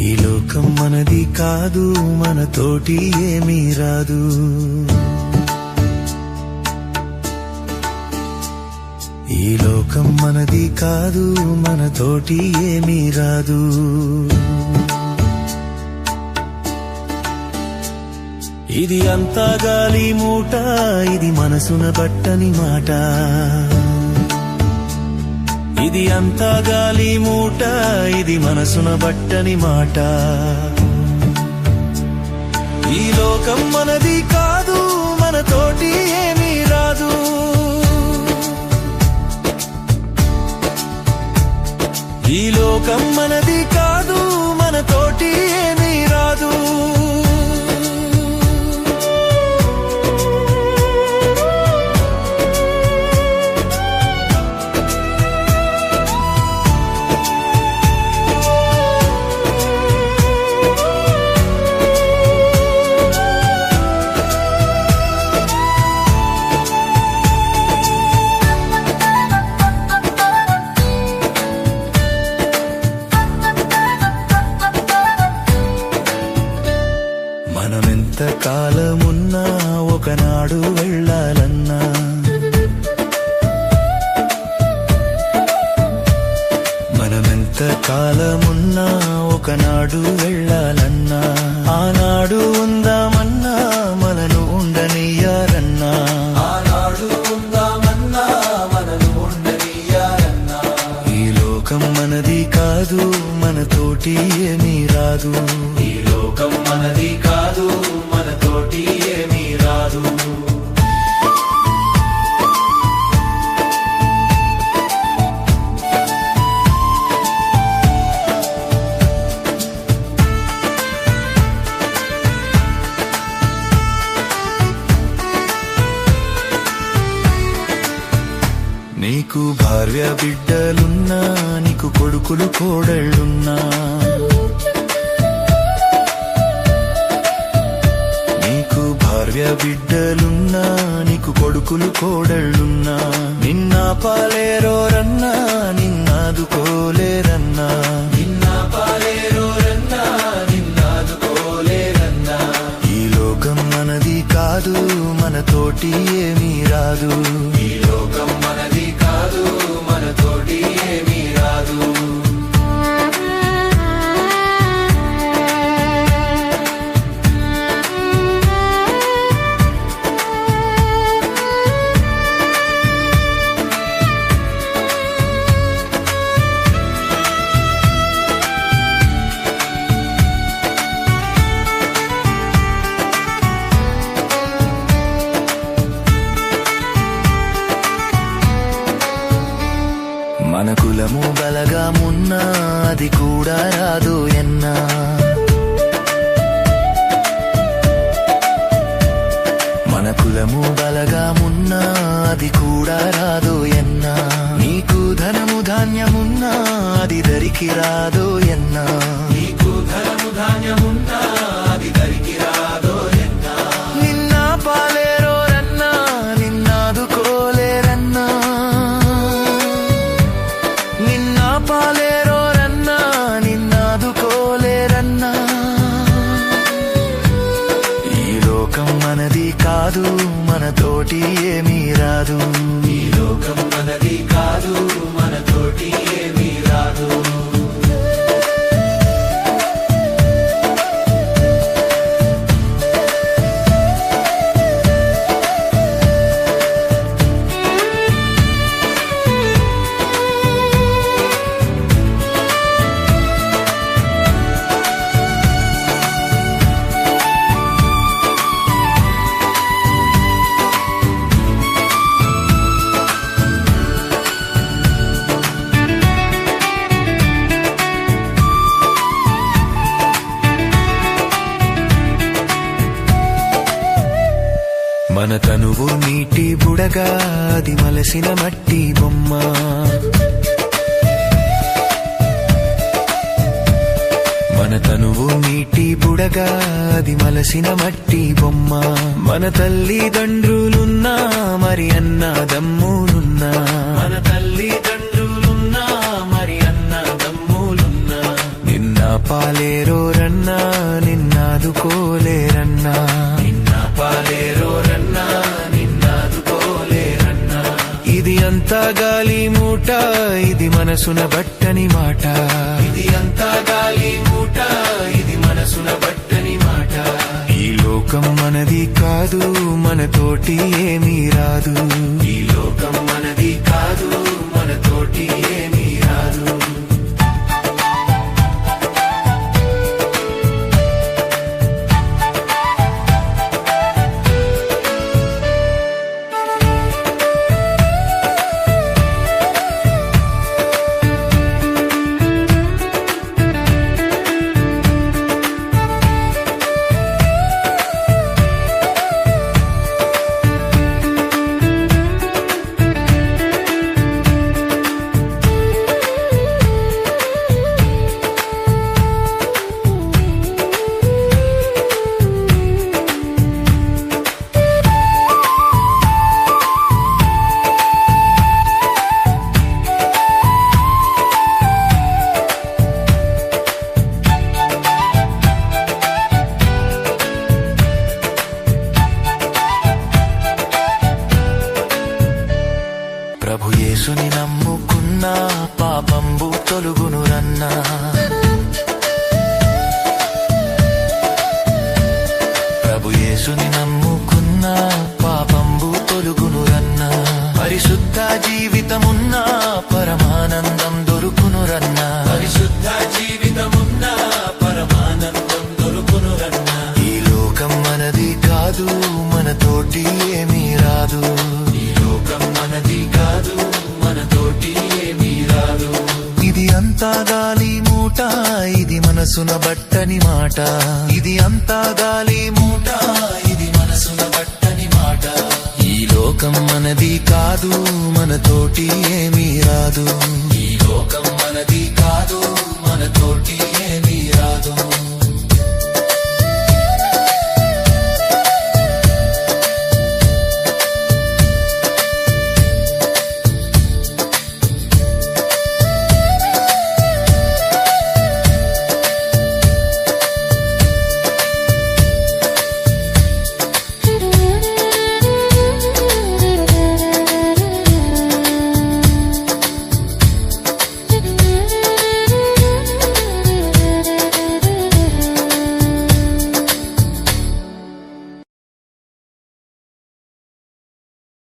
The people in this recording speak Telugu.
ఈ లోకం మనది కాదు, మనతోటి ఏమీ రాదు. ఈ లోకం మనది కాదు, మనతోటి ఏమీ రాదు. ఇది అంతా గాలి మూట, ఇది మనసున పట్టని మాట. ఇది అంతా గాలి మూట, ఇది మనసున బట్టని మాట. ఈ లోకం మనది కాదు, మనతోటి ఏమీ రాదు. ఈ లోకం మనది కాదు, మనతోటి ఏమీ రాదు. మనమెంత కాలమున్నా ఒకనాడు వెళ్ళాలన్నా, మనమెంత కాలమున్నా ఒకనాడు వెళ్ళాలన్నా, ఆనాడు ఉందామన్నా మనను ఉండనియ్యారన్నా. ఆనాడు ఉందామన్నా మనను ఉండనియ్యారన్నా. ఈ లోకం మనది కాదు, మనతోటి ఏమీ రాదు. ఈ లోకం మనది కాదు, మనతోటి ఏమీ రాదు. నీకు భార్య బిడ్డలున్నా, నీకు కొడుకులు కోడళ్ళున్నా, నీకు భార్య బిడ్డలున్నా, నీకు కొడుకులు కోడళ్ళున్నా, నిన్న పాలేరోరన్నా, నిన్నాదుకోలేరన్నా. నిన్న పాలేరోరన్నా, నిన్నాదుకోలేరన్నా. ఈ లోకం మనది కాదు, మనతోటి ఏమీ రాదు. ఈ లోకం మనది కాదు, మనతోటి ఏమీ రాదు. మన కులము బలగామున్నా, అది కూడా రాదు ఎన్నా. మన కులము బలగామున్నా, అది కూడా రాదు ఎన్నా. నీకు ధనము ధాన్యమున్నా, అది దరికి రాదు ఎన్నా. నీకు ధనము ధాన్యమున్నా, అది దరికి రాదు ఎన్నా. నిన్న పాలేరోరన్నా, నిన్నాదుకోలేరన్నా. నిన్న పాలేరోరన్నా, నిన్నాదుకోలేరన్నా. ఈ లోకం మనది కాదు, మనతోటి ఏమీ రాదు. ఈ లోకం మనది కాదు, మనతోటి ఏమీ రాదు. మన తనువు నీటి బుడగా, అది మలసిన మట్టి బొమ్మ. మన తనువు నీటి బుడగా, అది మలసిన మట్టి బొమ్మ. మన తల్లిదండ్రులున్నా, మరి అన్నదమ్ములున్నా. మన తల్లిదండ్రులున్నా, మరి అన్నదమ్ములున్నా. నిన్న పాలేరోరన్నా నిన్నాదుకోలేరన్నా నిన్న పాలేరోరన్నా నిన్నాదుకోలేరన్నా ఇది అంతా గాలి మూట ఇది మనసున బట్టని మాట ఇది అంతా గాలి మూట ఇది మనసున బట్టని మాట ఈ లోకం మనది కాదు మనతోటి ఏమీ రాదు ఈ లోకం మనది కాదు మనతోటి ఏమీ రాదు ప్రభు యేసుని నమ్ముకున్నా పాపంబు తొలుగునురన్నా ప్రభు యేసుని నమ్ముకున్నా పాపంబు తొలుగునురన్నా పరిశుద్ధ జీవితమున్నా పరమానందం దొరుకునురన్నా పరిశుద్ధ జీవితమున్నా పరమానందం దొరుకునురన్నా ఈ లోకం మనది కాదు మనతోటి ఏమీ రాదు ఈ లోకం మనది కాదు మనతోటి ఏమీ రాదు ఇది అంతా గాలి మూట ఇది మనసున బట్టని మాట ఇది అంతా గాలి మూట ఇది మనసున బట్టని మాట ఈ లోకం మనది కాదు మనతోటి ఏమీ రాదు ఈ లోకం మనది